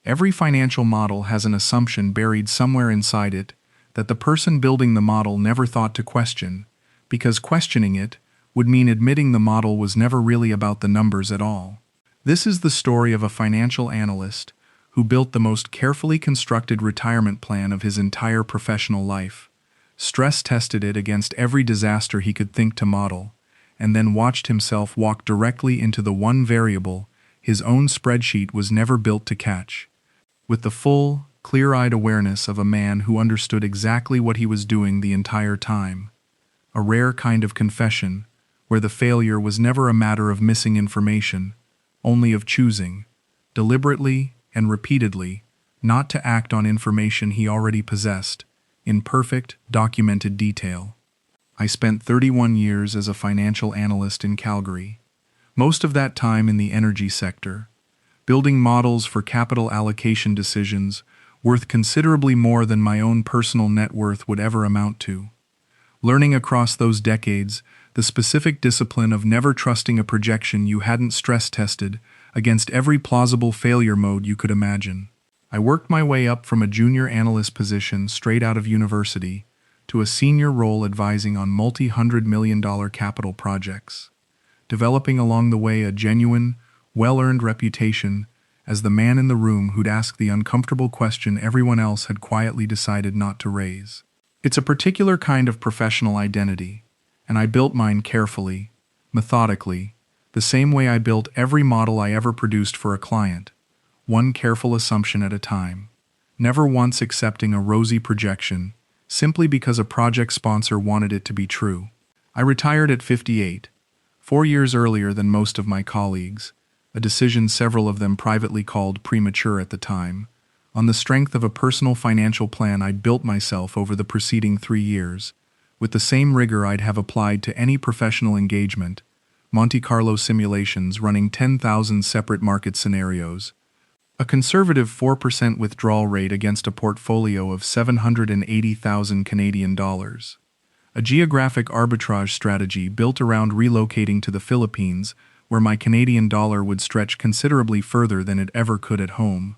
Every financial model has an assumption buried somewhere inside it that the person building the model never thought to question, because questioning it would mean admitting the model was never really about the numbers at all. This is the story of a financial analyst who built the most carefully constructed retirement plan of his entire professional life, stress-tested it against every disaster he could think to model, and then watched himself walk directly into the one variable his own spreadsheet was never built to catch, with the full, clear-eyed awareness of a man who understood exactly what he was doing the entire time. A rare kind of confession, where the failure was never a matter of missing information, only of choosing, deliberately and repeatedly, not to act on information he already possessed, in perfect, documented detail. I spent 31 years as a financial analyst in Calgary, most of that time in the energy sector, building models for capital allocation decisions worth considerably more than my own personal net worth would ever amount to. Learning across those decades the specific discipline of never trusting a projection you hadn't stress-tested against every plausible failure mode you could imagine. I worked my way up from a junior analyst position straight out of university to a senior role advising on multi-hundred-million-dollar capital projects, developing along the way a genuine, well-earned reputation as the man in the room who'd ask the uncomfortable question everyone else had quietly decided not to raise. It's a particular kind of professional identity, and I built mine carefully, methodically, the same way I built every model I ever produced for a client, one careful assumption at a time, never once accepting a rosy projection simply because a project sponsor wanted it to be true. I retired at 58, 4 years earlier than most of my colleagues, a decision several of them privately called premature at the time, on the strength of a personal financial plan I'd built myself over the preceding 3 years, with the same rigor I'd have applied to any professional engagement, Monte Carlo simulations running 10,000 separate market scenarios, a conservative 4% withdrawal rate against a portfolio of 780,000 Canadian dollars, a geographic arbitrage strategy built around relocating to the Philippines, where my Canadian dollar would stretch considerably further than it ever could at home,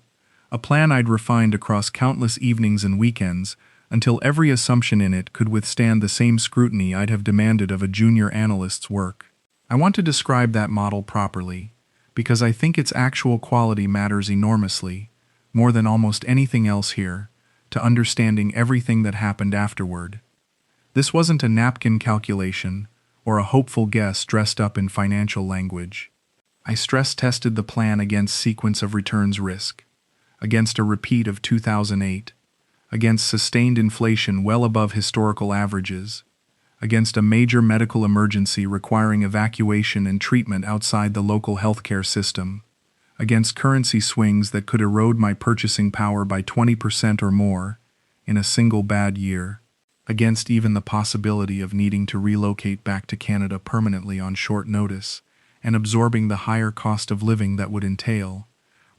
a plan I'd refined across countless evenings and weekends until every assumption in it could withstand the same scrutiny I'd have demanded of a junior analyst's work. I want to describe that model properly, because I think its actual quality matters enormously, more than almost anything else here, to understanding everything that happened afterward. This wasn't a napkin calculation or a hopeful guess dressed up in financial language. I stress-tested the plan against sequence of returns risk, against a repeat of 2008, against sustained inflation well above historical averages, against a major medical emergency requiring evacuation and treatment outside the local healthcare system, against currency swings that could erode my purchasing power by 20% or more in a single bad year, against even the possibility of needing to relocate back to Canada permanently on short notice and absorbing the higher cost of living that would entail,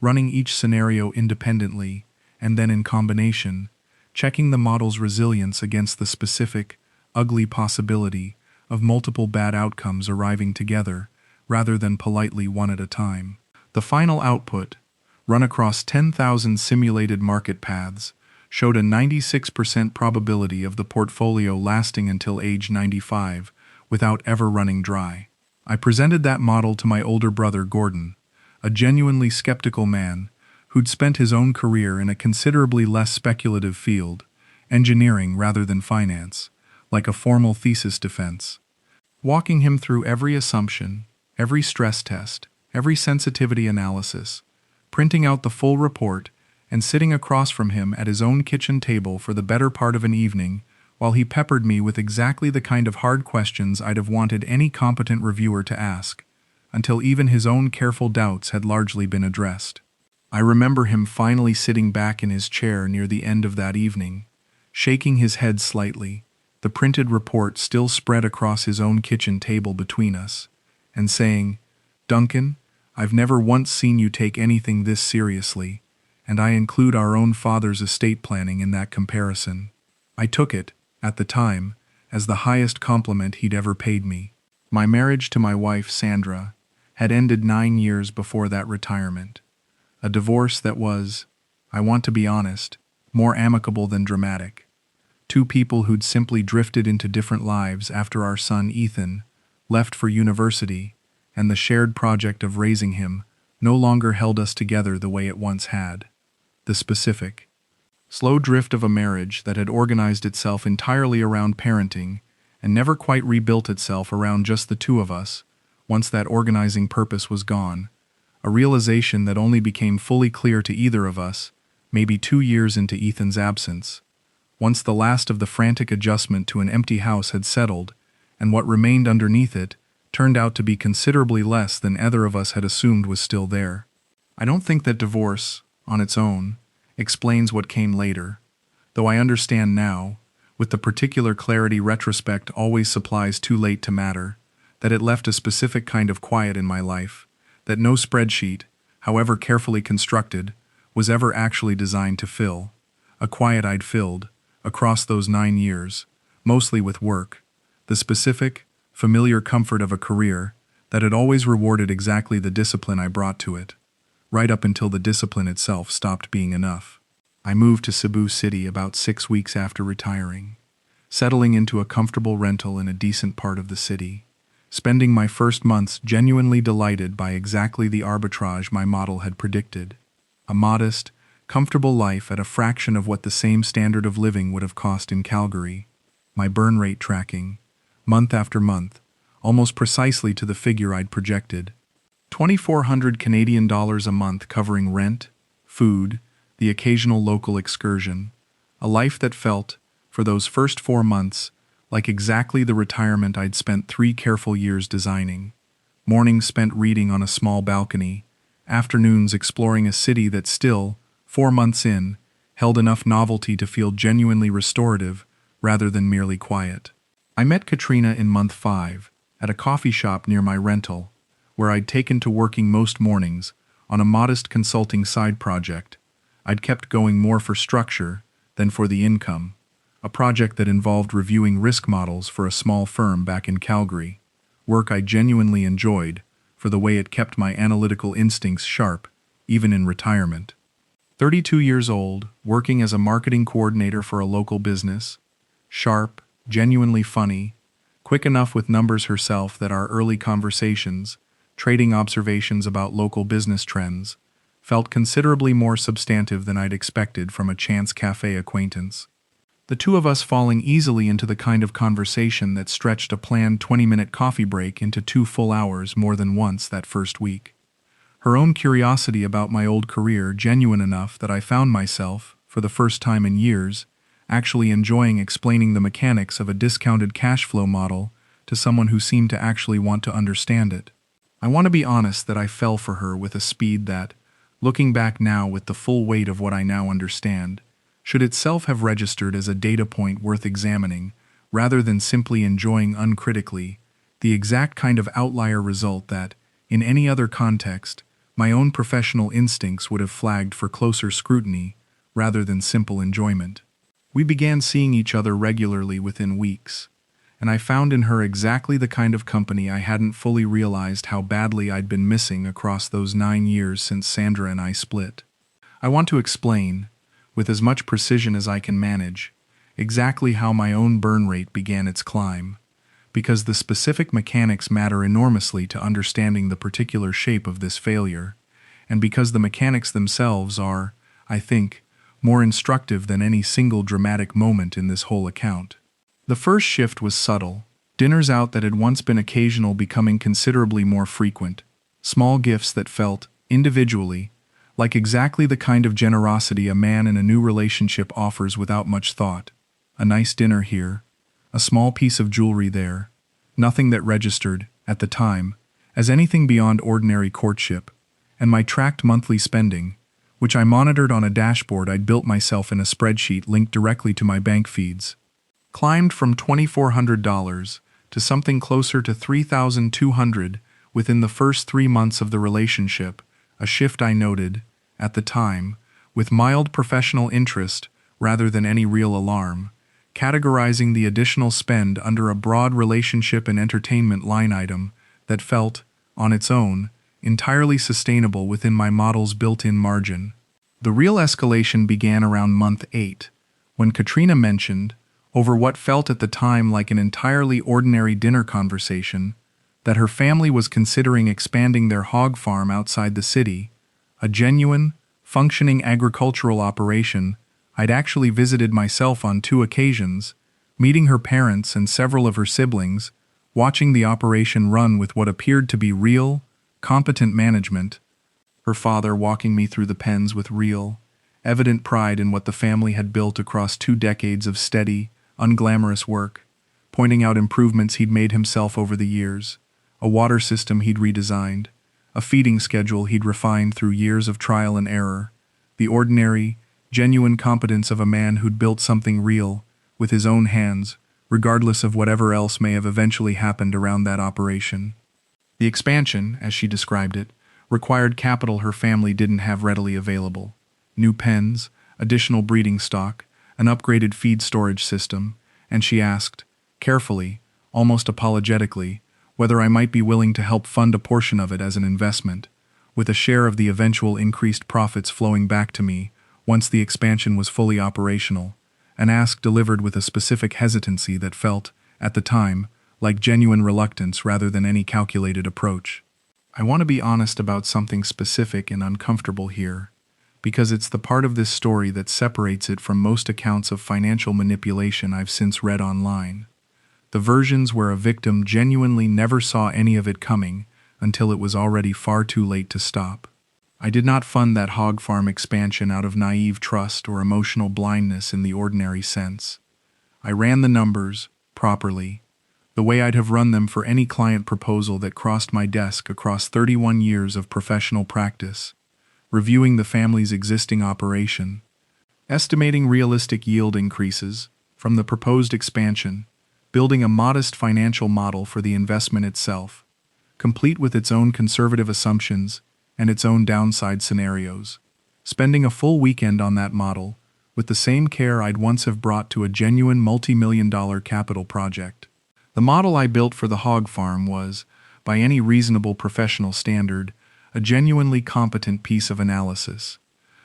running each scenario independently and then in combination, checking the model's resilience against the specific, ugly possibility of multiple bad outcomes arriving together rather than politely one at a time. The final output, run across 10,000 simulated market paths, showed a 96% probability of the portfolio lasting until age 95 without ever running dry. I presented that model to my older brother Gordon, a genuinely skeptical man who'd spent his own career in a considerably less speculative field, engineering rather than finance, like a formal thesis defense. Walking him through every assumption, every stress test, every sensitivity analysis, printing out the full report, and sitting across from him at his own kitchen table for the better part of an evening while he peppered me with exactly the kind of hard questions I'd have wanted any competent reviewer to ask, until even his own careful doubts had largely been addressed. I remember him finally sitting back in his chair near the end of that evening, shaking his head slightly, the printed report still spread across his own kitchen table between us, and saying, "Duncan, I've never once seen you take anything this seriously, and I include our own father's estate planning in that comparison." I took it, at the time, as the highest compliment he'd ever paid me. My marriage to my wife, Sandra, had ended 9 years before that retirement. A divorce that was, I want to be honest, more amicable than dramatic. Two people who'd simply drifted into different lives after our son Ethan left for university, and the shared project of raising him no longer held us together the way it once had. The specific, slow drift of a marriage that had organized itself entirely around parenting and never quite rebuilt itself around just the two of us, once that organizing purpose was gone, a realization that only became fully clear to either of us, maybe 2 years into Ethan's absence, once the last of the frantic adjustment to an empty house had settled, and what remained underneath it turned out to be considerably less than either of us had assumed was still there. I don't think that divorce, on its own, explains what came later, though I understand now, with the particular clarity retrospect always supplies too late to matter, that it left a specific kind of quiet in my life, that no spreadsheet, however carefully constructed, was ever actually designed to fill. A quiet I'd filled, across those 9 years, mostly with work, the specific, familiar comfort of a career that had always rewarded exactly the discipline I brought to it, right up until the discipline itself stopped being enough. I moved to Cebu City about 6 weeks after retiring, settling into a comfortable rental in a decent part of the city, spending my first months genuinely delighted by exactly the arbitrage my model had predicted. A modest, comfortable life at a fraction of what the same standard of living would have cost in Calgary. My burn rate tracking, month after month, almost precisely to the figure I'd projected. 2,400 Canadian dollars a month covering rent, food, the occasional local excursion. A life that felt, for those first 4 months, like exactly the retirement I'd spent 3 careful years designing. Mornings spent reading on a small balcony, afternoons exploring a city that still, 4 months in, held enough novelty to feel genuinely restorative rather than merely quiet. I met Katrina in month 5, at a coffee shop near my rental, where I'd taken to working most mornings on a modest consulting side project. I'd kept going more for structure than for the income, a project that involved reviewing risk models for a small firm back in Calgary, work I genuinely enjoyed for the way it kept my analytical instincts sharp, even in retirement. 32 years old, working as a marketing coordinator for a local business, sharp, genuinely funny, quick enough with numbers herself that our early conversations, trading observations about local business trends, felt considerably more substantive than I'd expected from a chance cafe acquaintance. The two of us falling easily into the kind of conversation that stretched a planned 20-minute coffee break into 2 full hours more than once that first week. Her own curiosity about my old career genuine enough that I found myself, for the first time in years, actually enjoying explaining the mechanics of a discounted cash flow model to someone who seemed to actually want to understand it. I want to be honest that I fell for her with a speed that, looking back now with the full weight of what I now understand, should itself have registered as a data point worth examining, rather than simply enjoying uncritically the exact kind of outlier result that, in any other context, my own professional instincts would have flagged for closer scrutiny rather than simple enjoyment. We began seeing each other regularly within weeks, and I found in her exactly the kind of company I hadn't fully realized how badly I'd been missing across those 9 years since Sandra and I split. I want to explain, with as much precision as I can manage, exactly how my own burn rate began its climb, because the specific mechanics matter enormously to understanding the particular shape of this failure, and because the mechanics themselves are, I think, more instructive than any single dramatic moment in this whole account. The first shift was subtle, dinners out that had once been occasional becoming considerably more frequent, small gifts that felt, individually, like exactly the kind of generosity a man in a new relationship offers without much thought. A nice dinner here, a small piece of jewelry there, nothing that registered, at the time, as anything beyond ordinary courtship, and my tracked monthly spending, which I monitored on a dashboard I'd built myself in a spreadsheet linked directly to my bank feeds, climbed from $2,400 to something closer to $3,200 within the first 3 months of the relationship, a shift I noted, at the time, with mild professional interest rather than any real alarm, categorizing the additional spend under a broad relationship and entertainment line item that felt, on its own, entirely sustainable within my model's built-in margin. The real escalation began around month 8, when Katrina mentioned, over what felt at the time like an entirely ordinary dinner conversation, that her family was considering expanding their hog farm outside the city, a genuine, functioning agricultural operation I'd actually visited myself on 2 occasions, meeting her parents and several of her siblings, watching the operation run with what appeared to be real, competent management, her father walking me through the pens with real, evident pride in what the family had built across 2 decades of steady, unglamorous work, pointing out improvements he'd made himself over the years, a water system he'd redesigned, a feeding schedule he'd refined through years of trial and error, the ordinary, genuine competence of a man who'd built something real, with his own hands, regardless of whatever else may have eventually happened around that operation. The expansion, as she described it, required capital her family didn't have readily available. New pens, additional breeding stock, an upgraded feed storage system, and she asked, carefully, almost apologetically, whether I might be willing to help fund a portion of it as an investment, with a share of the eventual increased profits flowing back to me once the expansion was fully operational, an ask delivered with a specific hesitancy that felt, at the time, like genuine reluctance rather than any calculated approach. I want to be honest about something specific and uncomfortable here, because it's the part of this story that separates it from most accounts of financial manipulation I've since read online. The versions where a victim genuinely never saw any of it coming until it was already far too late to stop. I did not fund that hog farm expansion out of naive trust or emotional blindness in the ordinary sense. I ran the numbers, properly, the way I'd have run them for any client proposal that crossed my desk across 31 years of professional practice, reviewing the family's existing operation, estimating realistic yield increases from the proposed expansion, building a modest financial model for the investment itself, complete with its own conservative assumptions and its own downside scenarios, spending a full weekend on that model with the same care I'd once have brought to a genuine multi-million-dollar capital project. The model I built for the hog farm was, by any reasonable professional standard, a genuinely competent piece of analysis,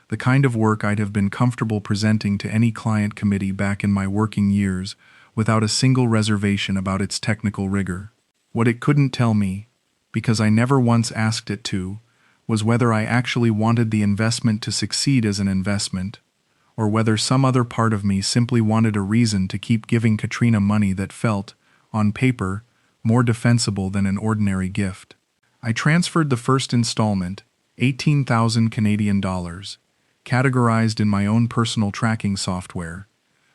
the kind of work I'd have been comfortable presenting to any client committee back in my working years without a single reservation about its technical rigor. What it couldn't tell me, because I never once asked it to, was whether I actually wanted the investment to succeed as an investment, or whether some other part of me simply wanted a reason to keep giving Katrina money that felt, on paper, more defensible than an ordinary gift. I transferred the first installment, 18,000 Canadian dollars, categorized in my own personal tracking software,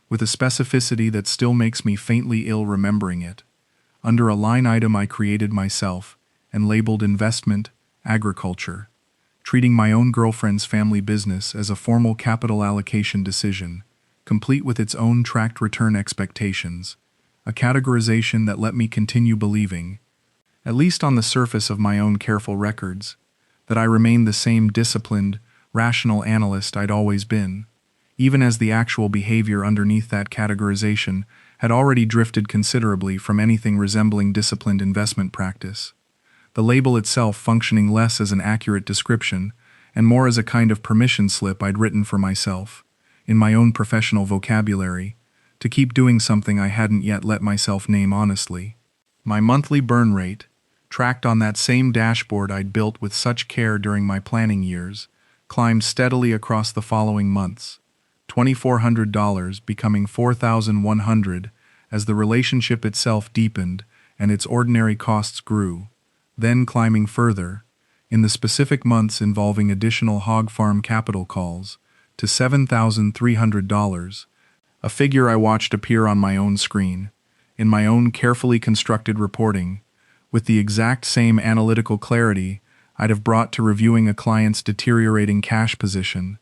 with a specificity that still makes me faintly ill remembering it, under a line item I created myself and labeled Investment, Agriculture, treating my own girlfriend's family business as a formal capital allocation decision, complete with its own tracked return expectations, a categorization that let me continue believing, at least on the surface of my own careful records, that I remained the same disciplined, rational analyst I'd always been, even as the actual behavior underneath that categorization had already drifted considerably from anything resembling disciplined investment practice. The label itself functioning less as an accurate description and more as a kind of permission slip I'd written for myself, in my own professional vocabulary, to keep doing something I hadn't yet let myself name honestly. My monthly burn rate, tracked on that same dashboard I'd built with such care during my planning years, climbed steadily across the following months, $2,400 becoming $4,100 as the relationship itself deepened and its ordinary costs grew, then climbing further, in the specific months involving additional hog farm capital calls, to $7,300, a figure I watched appear on my own screen, in my own carefully constructed reporting, with the exact same analytical clarity I'd have brought to reviewing a client's deteriorating cash position,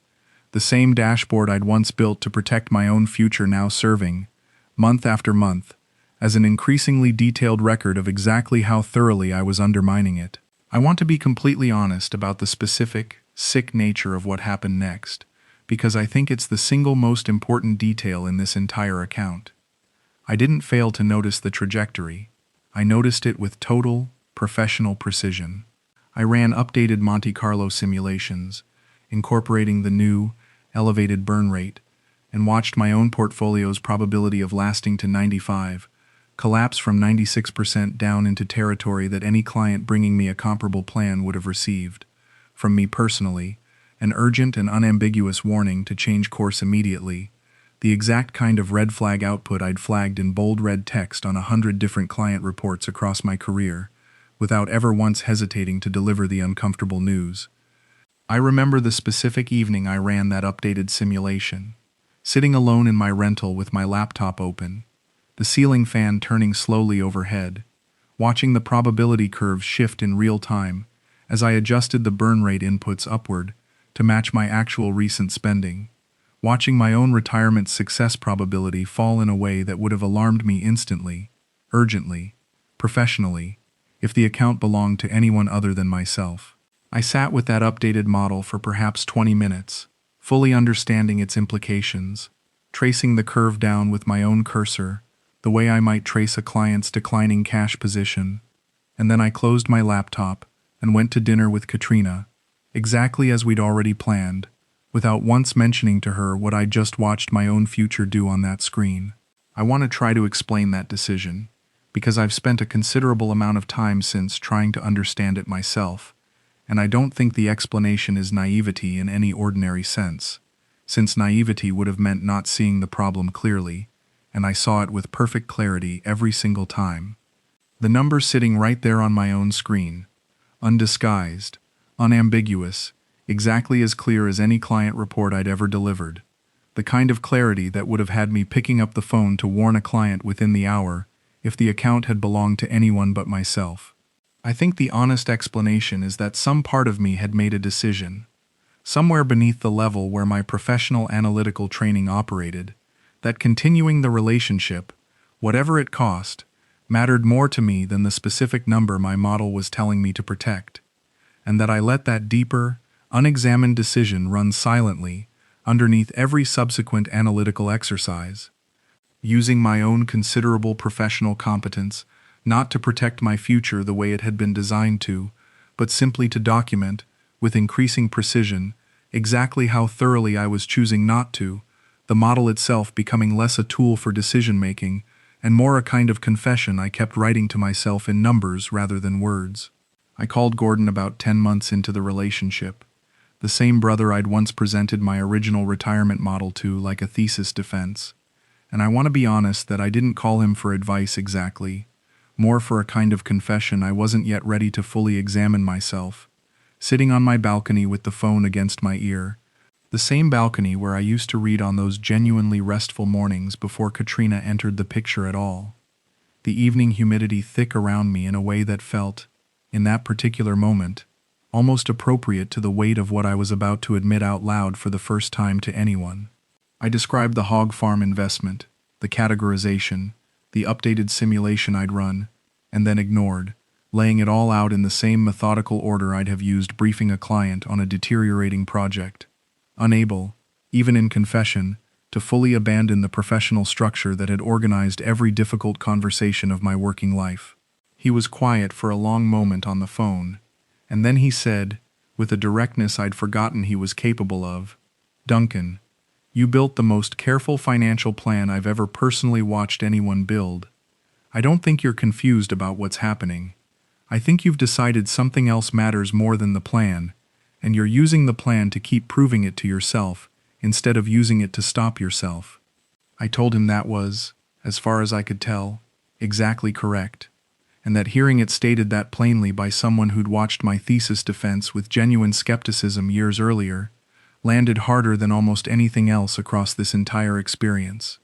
the same dashboard I'd once built to protect my own future now serving, month after month, as an increasingly detailed record of exactly how thoroughly I was undermining it. I want to be completely honest about the specific, sick nature of what happened next, because I think it's the single most important detail in this entire account. I didn't fail to notice the trajectory. I noticed it with total, professional precision. I ran updated Monte Carlo simulations, incorporating the new, elevated burn rate, and watched my own portfolio's probability of lasting to 95 collapse from 96% down into territory that any client bringing me a comparable plan would have received. From me personally, an urgent and unambiguous warning to change course immediately, the exact kind of red flag output I'd flagged in bold red text on 100 different client reports across my career, without ever once hesitating to deliver the uncomfortable news. I remember the specific evening I ran that updated simulation, sitting alone in my rental with my laptop open, the ceiling fan turning slowly overhead, watching the probability curves shift in real time as I adjusted the burn rate inputs upward to match my actual recent spending, watching my own retirement success probability fall in a way that would have alarmed me instantly, urgently, professionally, if the account belonged to anyone other than myself. I sat with that updated model for perhaps 20 minutes, fully understanding its implications, tracing the curve down with my own cursor, the way I might trace a client's declining cash position, and then I closed my laptop and went to dinner with Katrina, exactly as we'd already planned, without once mentioning to her what I'd just watched my own future do on that screen. I want to try to explain that decision, because I've spent a considerable amount of time since trying to understand it myself, and I don't think the explanation is naivety in any ordinary sense, since naivety would have meant not seeing the problem clearly, and I saw it with perfect clarity every single time. The number sitting right there on my own screen, undisguised, unambiguous, exactly as clear as any client report I'd ever delivered. The kind of clarity that would have had me picking up the phone to warn a client within the hour if the account had belonged to anyone but myself. I think the honest explanation is that some part of me had made a decision, somewhere beneath the level where my professional analytical training operated, that continuing the relationship, whatever it cost, mattered more to me than the specific number my model was telling me to protect, and that I let that deeper, unexamined decision run silently underneath every subsequent analytical exercise, using my own considerable professional competence not to protect my future the way it had been designed to, but simply to document, with increasing precision, exactly how thoroughly I was choosing not to, the model itself becoming less a tool for decision-making and more a kind of confession I kept writing to myself in numbers rather than words. I called Gordon about 10 months into the relationship, the same brother I'd once presented my original retirement model to like a thesis defense, and I want to be honest that I didn't call him for advice exactly, more for a kind of confession I wasn't yet ready to fully examine myself, sitting on my balcony with the phone against my ear, the same balcony where I used to read on those genuinely restful mornings before Katrina entered the picture at all. The evening humidity thick around me in a way that felt, in that particular moment, almost appropriate to the weight of what I was about to admit out loud for the first time to anyone. I described the hog-farm investment, the categorization, the updated simulation I'd run, and then ignored, laying it all out in the same methodical order I'd have used briefing a client on a deteriorating project, unable, even in confession, to fully abandon the professional structure that had organized every difficult conversation of my working life. He was quiet for a long moment on the phone, and then he said, with a directness I'd forgotten he was capable of, "Duncan, you built the most careful financial plan I've ever personally watched anyone build. I don't think you're confused about what's happening. I think you've decided something else matters more than the plan, and you're using the plan to keep proving it to yourself instead of using it to stop yourself." I told him that was, as far as I could tell, exactly correct, and that hearing it stated that plainly by someone who'd watched my thesis defense with genuine skepticism years earlier landed harder than almost anything else across this entire experience.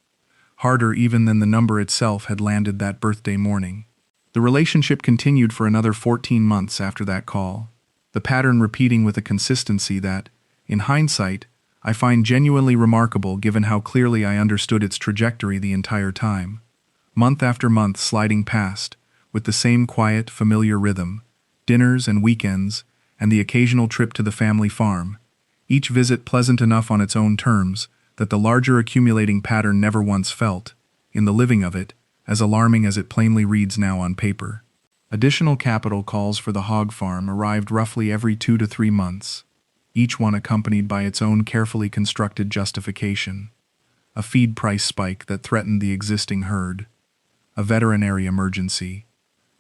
Harder even than the number itself had landed that birthday morning. The relationship continued for another 14 months after that call, the pattern repeating with a consistency that, in hindsight, I find genuinely remarkable given how clearly I understood its trajectory the entire time. Month after month sliding past, with the same quiet, familiar rhythm, dinners and weekends, and the occasional trip to the family farm, each visit pleasant enough on its own terms that the larger accumulating pattern never once felt, in the living of it, as alarming as it plainly reads now on paper. Additional capital calls for the hog farm arrived roughly every 2 to 3 months. each one accompanied by its own carefully constructed justification. A feed price spike that threatened the existing herd, a veterinary emergency,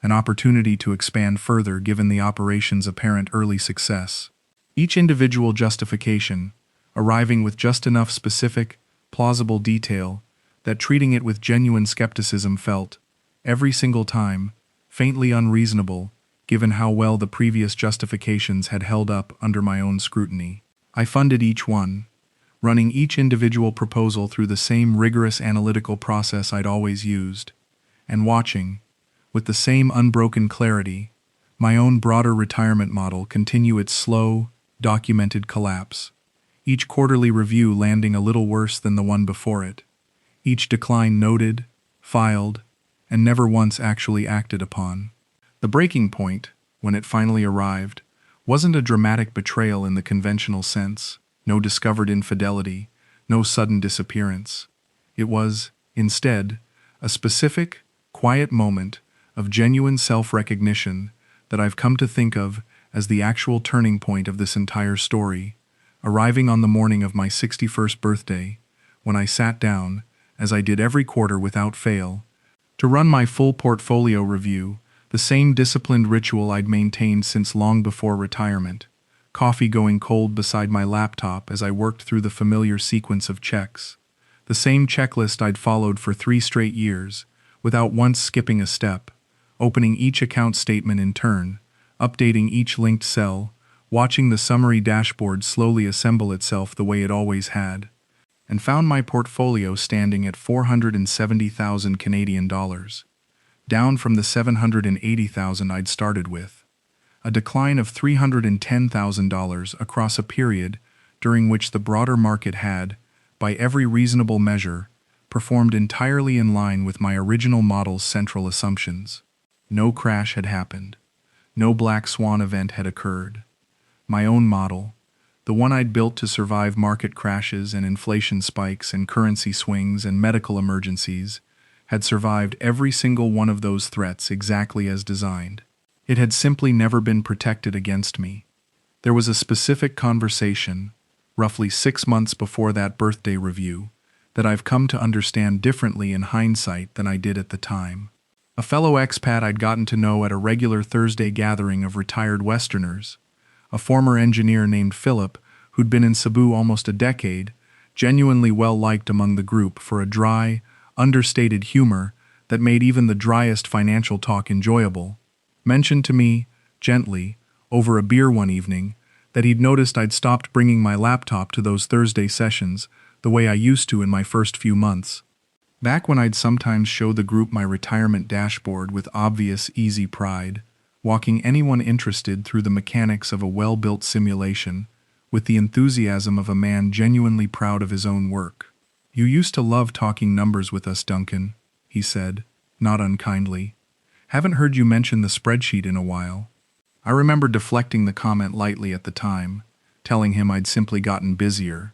an opportunity to expand further given the operation's apparent early success. Each individual justification, arriving with just enough specific, plausible detail that treating it with genuine skepticism felt, every single time, faintly unreasonable, given how well the previous justifications had held up under my own scrutiny. I funded each one, running each individual proposal through the same rigorous analytical process I'd always used, and watching, with the same unbroken clarity, my own broader retirement model continue its slow, documented collapse, each quarterly review landing a little worse than the one before it, each decline noted, filed, and never once actually acted upon. The breaking point, when it finally arrived, wasn't a dramatic betrayal in the conventional sense, no discovered infidelity, no sudden disappearance. It was, instead, a specific, quiet moment of genuine self-recognition that I've come to think of as the actual turning point of this entire story, arriving on the morning of my 61st birthday, when I sat down, as I did every quarter without fail, to run my full portfolio review, the same disciplined ritual I'd maintained since long before retirement, coffee going cold beside my laptop as I worked through the familiar sequence of checks, the same checklist I'd followed for 3 straight years, without once skipping a step, opening each account statement in turn, updating each linked cell, watching the summary dashboard slowly assemble itself the way it always had, and found my portfolio standing at 470,000 Canadian dollars, down from the 780,000 I'd started with, a decline of $310,000 across a period during which the broader market had, by every reasonable measure, performed entirely in line with my original model's central assumptions. No crash had happened. No black swan event had occurred. My own model, the one I'd built to survive market crashes and inflation spikes and currency swings and medical emergencies, had survived every single one of those threats exactly as designed. It had simply never been protected against me. There was a specific conversation, roughly 6 months before that birthday review, that I've come to understand differently in hindsight than I did at the time. A fellow expat I'd gotten to know at a regular Thursday gathering of retired Westerners, a former engineer named Philip, who'd been in Cebu almost a decade, genuinely well-liked among the group for a dry, understated humor that made even the driest financial talk enjoyable, mentioned to me, gently, over a beer one evening, that he'd noticed I'd stopped bringing my laptop to those Thursday sessions the way I used to in my first few months. Back when I'd sometimes show the group my retirement dashboard with obvious, easy pride, walking anyone interested through the mechanics of a well-built simulation, with the enthusiasm of a man genuinely proud of his own work. "You used to love talking numbers with us, Duncan," he said, not unkindly. "Haven't heard you mention the spreadsheet in a while." I remember deflecting the comment lightly at the time, telling him I'd simply gotten busier,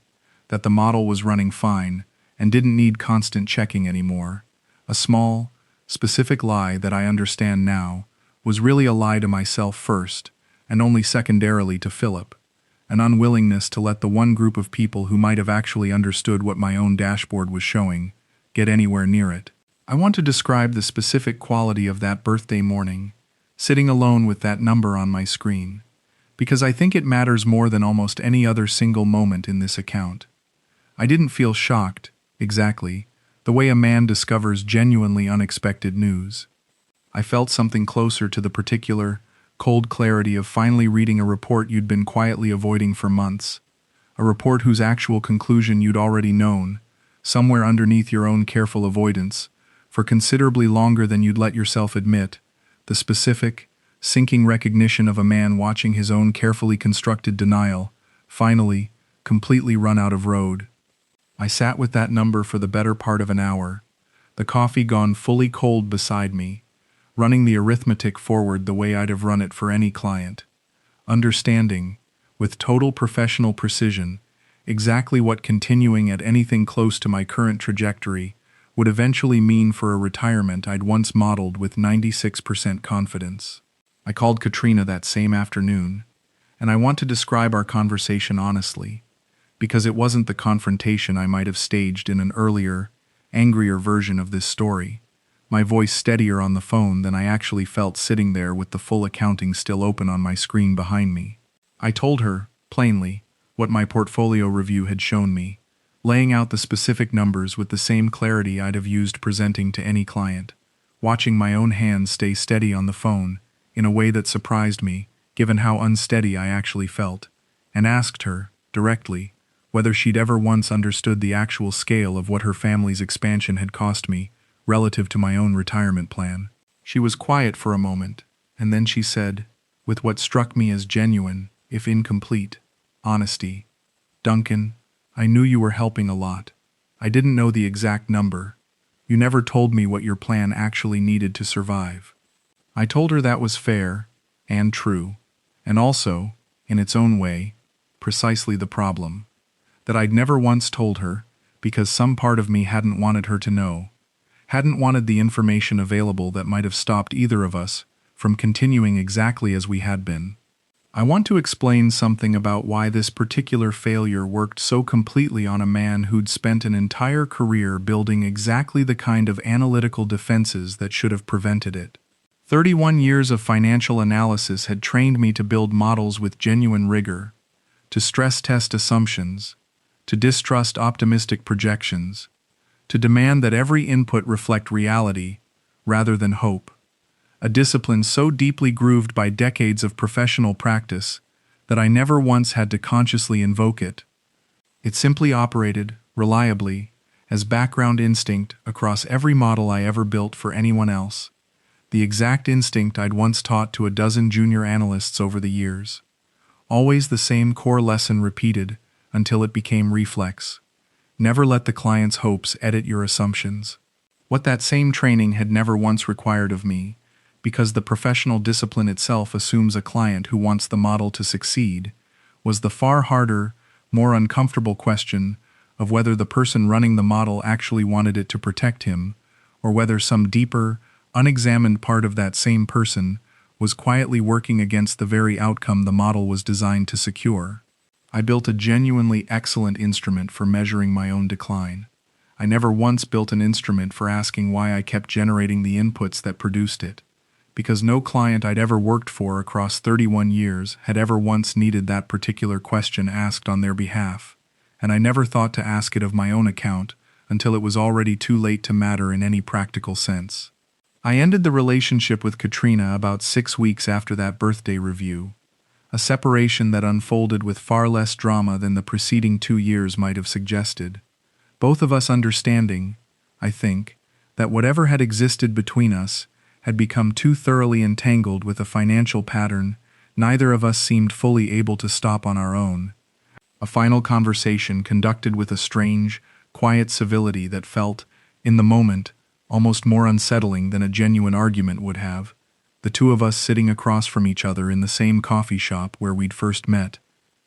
that the model was running fine and didn't need constant checking anymore. A small, specific lie that I understand now was really a lie to myself first, and only secondarily to Philip, an unwillingness to let the one group of people who might have actually understood what my own dashboard was showing get anywhere near it. I want to describe the specific quality of that birthday morning, sitting alone with that number on my screen, because I think it matters more than almost any other single moment in this account. I didn't feel shocked, exactly, the way a man discovers genuinely unexpected news. I felt something closer to the particular, cold clarity of finally reading a report you'd been quietly avoiding for months, a report whose actual conclusion you'd already known, somewhere underneath your own careful avoidance, for considerably longer than you'd let yourself admit, the specific, sinking recognition of a man watching his own carefully constructed denial, finally, completely run out of road. I sat with that number for the better part of an hour, the coffee gone fully cold beside me, running the arithmetic forward the way I'd have run it for any client, understanding, with total professional precision, exactly what continuing at anything close to my current trajectory would eventually mean for a retirement I'd once modeled with 96% confidence. I called Katrina that same afternoon, And I want to describe our conversation honestly, because it wasn't the confrontation I might have staged in an earlier, angrier version of this story, my voice steadier on the phone than I actually felt sitting there with the full accounting still open on my screen behind me. I told her, plainly, what my portfolio review had shown me, laying out the specific numbers with the same clarity I'd have used presenting to any client, watching my own hands stay steady on the phone in a way that surprised me, given how unsteady I actually felt, and asked her, directly, whether she'd ever once understood the actual scale of what her family's expansion had cost me relative to my own retirement plan. She was quiet for a moment, and then she said, with what struck me as genuine, if incomplete, honesty, "Duncan, I knew you were helping a lot. I didn't know the exact number. You never told me what your plan actually needed to survive." I told her that was fair and true, and also, in its own way, precisely the problem. That I'd never once told her, because some part of me hadn't wanted her to know, hadn't wanted the information available that might have stopped either of us from continuing exactly as we had been. I want to explain something about why this particular failure worked so completely on a man who'd spent an entire career building exactly the kind of analytical defenses that should have prevented it. 31 years of financial analysis had trained me to build models with genuine rigor, to stress test assumptions, to distrust optimistic projections, to demand that every input reflect reality rather than hope. A discipline so deeply grooved by decades of professional practice that I never once had to consciously invoke it. It simply operated, reliably, as background instinct across every model I ever built for anyone else. The exact instinct I'd once taught to a dozen junior analysts over the years. Always the same core lesson repeated until it became reflex. Never let the client's hopes edit your assumptions. What that same training had never once required of me, because the professional discipline itself assumes a client who wants the model to succeed, was the far harder, more uncomfortable question of whether the person running the model actually wanted it to protect him, or whether some deeper, unexamined part of that same person was quietly working against the very outcome the model was designed to secure. I built a genuinely excellent instrument for measuring my own decline. I never once built an instrument for asking why I kept generating the inputs that produced it, because no client I'd ever worked for across 31 years had ever once needed that particular question asked on their behalf, and I never thought to ask it of my own account until it was already too late to matter in any practical sense. I ended the relationship with Katrina about 6 weeks after that birthday review, a separation that unfolded with far less drama than the preceding 2 years might have suggested. Both of us understanding, I think, that whatever had existed between us had become too thoroughly entangled with a financial pattern neither of us seemed fully able to stop on our own. A final conversation conducted with a strange, quiet civility that felt, in the moment, almost more unsettling than a genuine argument would have. The two of us sitting across from each other in the same coffee shop where we'd first met,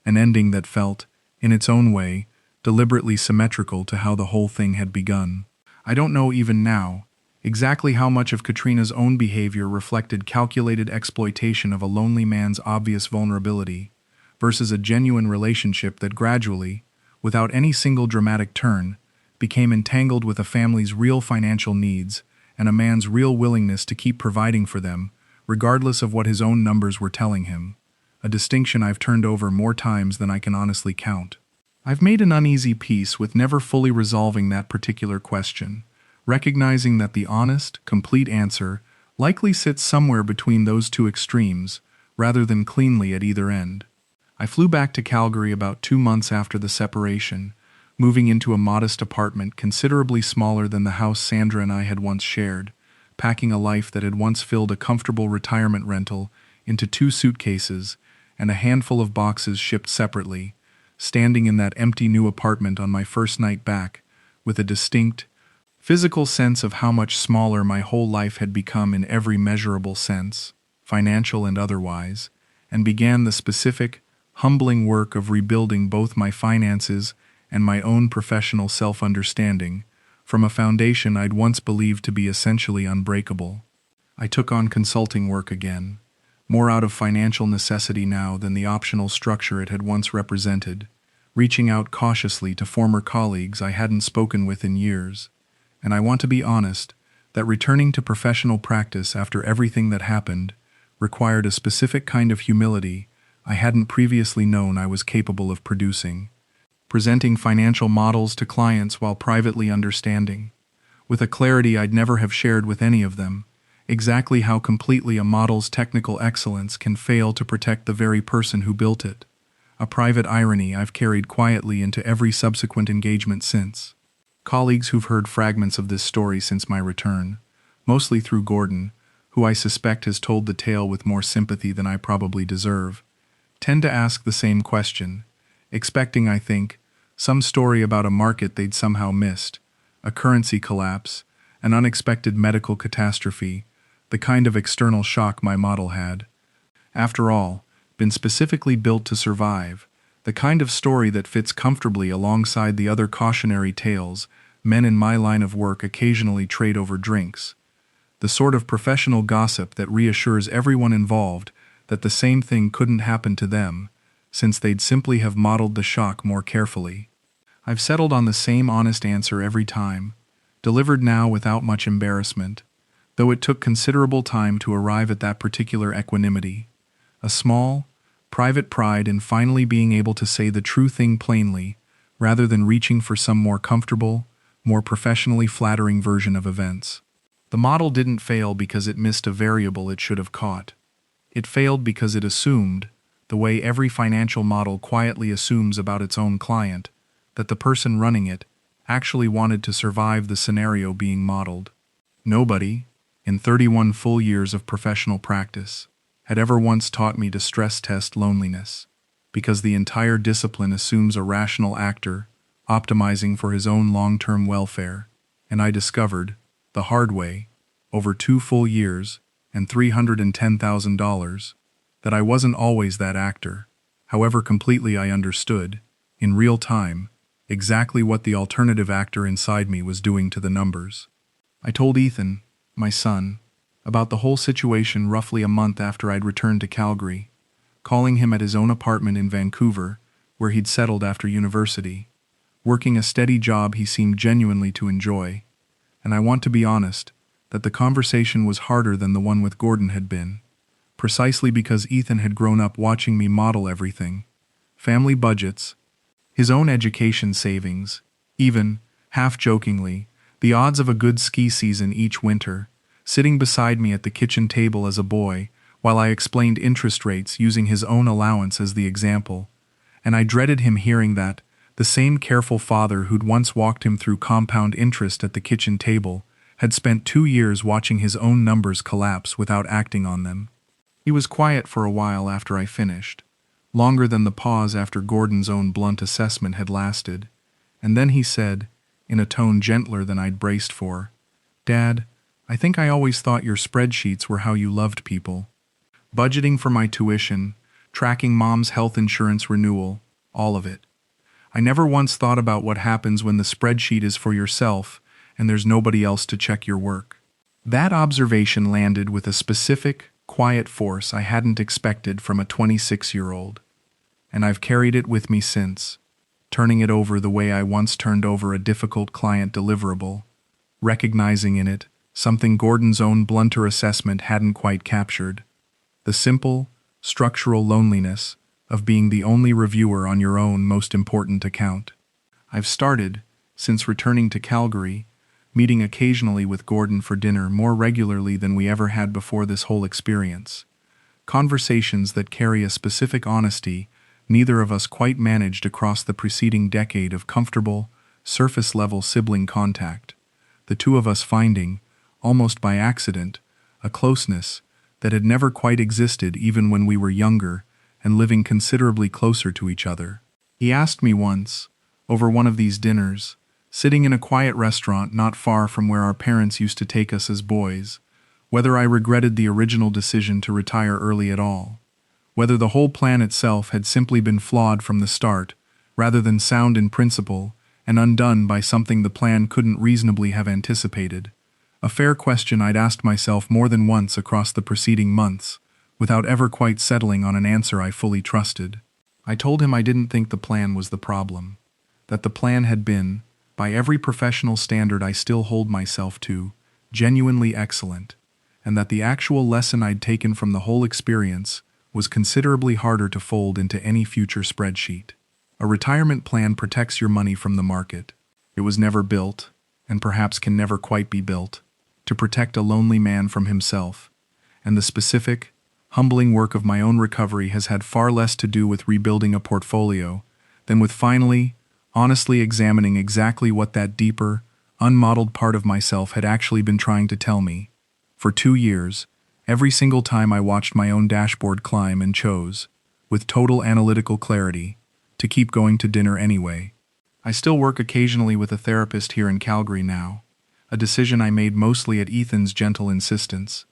an ending that felt, in its own way, deliberately symmetrical to how the whole thing had begun. I don't know even now exactly how much of Katrina's own behavior reflected calculated exploitation of a lonely man's obvious vulnerability versus a genuine relationship that gradually, without any single dramatic turn, became entangled with a family's real financial needs and a man's real willingness to keep providing for them, regardless of what his own numbers were telling him, a distinction I've turned over more times than I can honestly count. I've made an uneasy peace with never fully resolving that particular question, recognizing that the honest, complete answer likely sits somewhere between those two extremes, rather than cleanly at either end. I flew back to Calgary about 2 months after the separation, moving into a modest apartment considerably smaller than the house Sandra and I had once shared, packing a life that had once filled a comfortable retirement rental into 2 suitcases and a handful of boxes shipped separately, standing in that empty new apartment on my first night back, with a distinct, physical sense of how much smaller my whole life had become in every measurable sense, financial and otherwise, and began the specific, humbling work of rebuilding both my finances and my own professional self-understanding from a foundation I'd once believed to be essentially unbreakable. I took on consulting work again, more out of financial necessity now than the optional structure it had once represented, reaching out cautiously to former colleagues I hadn't spoken with in years. And I want to be honest, that returning to professional practice after everything that happened required a specific kind of humility I hadn't previously known I was capable of producing. Presenting financial models to clients while privately understanding, with a clarity I'd never have shared with any of them, exactly how completely a model's technical excellence can fail to protect the very person who built it. A private irony I've carried quietly into every subsequent engagement since. Colleagues who've heard fragments of this story since my return, mostly through Gordon, who I suspect has told the tale with more sympathy than I probably deserve, tend to ask the same question, expecting, I think, some story about a market they'd somehow missed, a currency collapse, an unexpected medical catastrophe, the kind of external shock my model had, after all, been specifically built to survive, the kind of story that fits comfortably alongside the other cautionary tales men in my line of work occasionally trade over drinks, the sort of professional gossip that reassures everyone involved that the same thing couldn't happen to them, since they'd simply have modeled the shock more carefully. I've settled on the same honest answer every time, delivered now without much embarrassment, though it took considerable time to arrive at that particular equanimity. A small, private pride in finally being able to say the true thing plainly, rather than reaching for some more comfortable, more professionally flattering version of events. The model didn't fail because it missed a variable it should have caught. It failed because it assumed, the way every financial model quietly assumes about its own client, that the person running it actually wanted to survive the scenario being modeled. Nobody, in 31 full years of professional practice, had ever once taught me to stress test loneliness, because the entire discipline assumes a rational actor optimizing for his own long-term welfare, and I discovered, the hard way, over 2 full years and $310,000, that I wasn't always that actor, however completely I understood, in real time, exactly what the alternative actor inside me was doing to the numbers. I told Ethan, my son, about the whole situation roughly a month after I'd returned to Calgary, calling him at his own apartment in Vancouver, where he'd settled after university, working a steady job he seemed genuinely to enjoy, and I want to be honest, that the conversation was harder than the one with Gordon had been, precisely because Ethan had grown up watching me model everything, family budgets, his own education savings, even, half-jokingly, the odds of a good ski season each winter, sitting beside me at the kitchen table as a boy while I explained interest rates using his own allowance as the example, and I dreaded him hearing that, the same careful father who'd once walked him through compound interest at the kitchen table had spent 2 years watching his own numbers collapse without acting on them. He was quiet for a while after I finished, longer than the pause after Gordon's own blunt assessment had lasted, and then he said, in a tone gentler than I'd braced for, "Dad, I think I always thought your spreadsheets were how you loved people. Budgeting for my tuition, tracking Mom's health insurance renewal, all of it. I never once thought about what happens when the spreadsheet is for yourself and there's nobody else to check your work." That observation landed with a specific, quiet force I hadn't expected from a 26-year-old, and I've carried it with me since, turning it over the way I once turned over a difficult client deliverable, recognizing in it something Gordon's own blunter assessment hadn't quite captured, the simple, structural loneliness of being the only reviewer on your own most important account. I've started, since returning to Calgary, meeting occasionally with Gordon for dinner more regularly than we ever had before this whole experience. Conversations that carry a specific honesty neither of us quite managed across the preceding decade of comfortable, surface-level sibling contact, the two of us finding, almost by accident, a closeness that had never quite existed even when we were younger and living considerably closer to each other. He asked me once, over one of these dinners, sitting in a quiet restaurant not far from where our parents used to take us as boys, whether I regretted the original decision to retire early at all, whether the whole plan itself had simply been flawed from the start, rather than sound in principle and undone by something the plan couldn't reasonably have anticipated. A fair question I'd asked myself more than once across the preceding months, without ever quite settling on an answer I fully trusted. I told him I didn't think the plan was the problem, that the plan had been, by every professional standard I still hold myself to, genuinely excellent, and that the actual lesson I'd taken from the whole experience was considerably harder to fold into any future spreadsheet. A retirement plan protects your money from the market. It was never built, and perhaps can never quite be built, to protect a lonely man from himself, and the specific, humbling work of my own recovery has had far less to do with rebuilding a portfolio than with finally, honestly examining exactly what that deeper, unmodeled part of myself had actually been trying to tell me. For 2 years, every single time I watched my own dashboard climb and chose, with total analytical clarity, to keep going to dinner anyway. I still work occasionally with a therapist here in Calgary now, a decision I made mostly at Ethan's gentle insistence,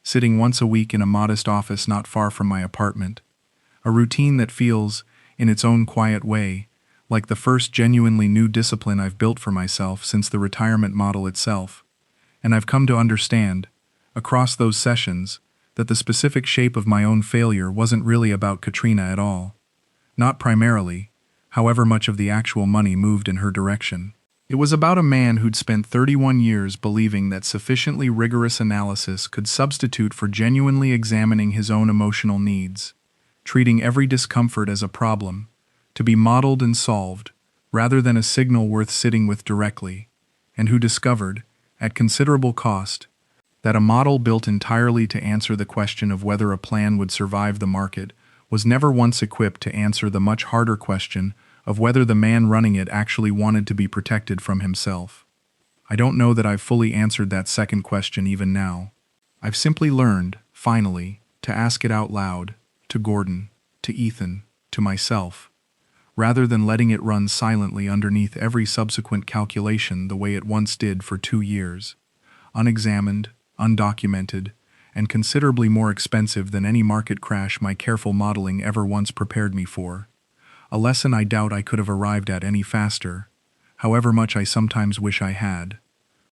sitting once a week in a modest office not far from my apartment, a routine that feels, in its own quiet way, like the first genuinely new discipline I've built for myself since the retirement model itself. And I've come to understand, across those sessions, that the specific shape of my own failure wasn't really about Katrina at all. Not primarily, however much of the actual money moved in her direction. It was about a man who'd spent 31 years believing that sufficiently rigorous analysis could substitute for genuinely examining his own emotional needs, treating every discomfort as a problem, to be modeled and solved, rather than a signal worth sitting with directly, and who discovered, at considerable cost, that a model built entirely to answer the question of whether a plan would survive the market was never once equipped to answer the much harder question of whether the man running it actually wanted to be protected from himself. I don't know that I've fully answered that second question even now. I've simply learned, finally, to ask it out loud, to Gordon, to Ethan, to myself, rather than letting it run silently underneath every subsequent calculation the way it once did for 2 years, unexamined, undocumented, and considerably more expensive than any market crash my careful modeling ever once prepared me for. A lesson I doubt I could have arrived at any faster, however much I sometimes wish I had.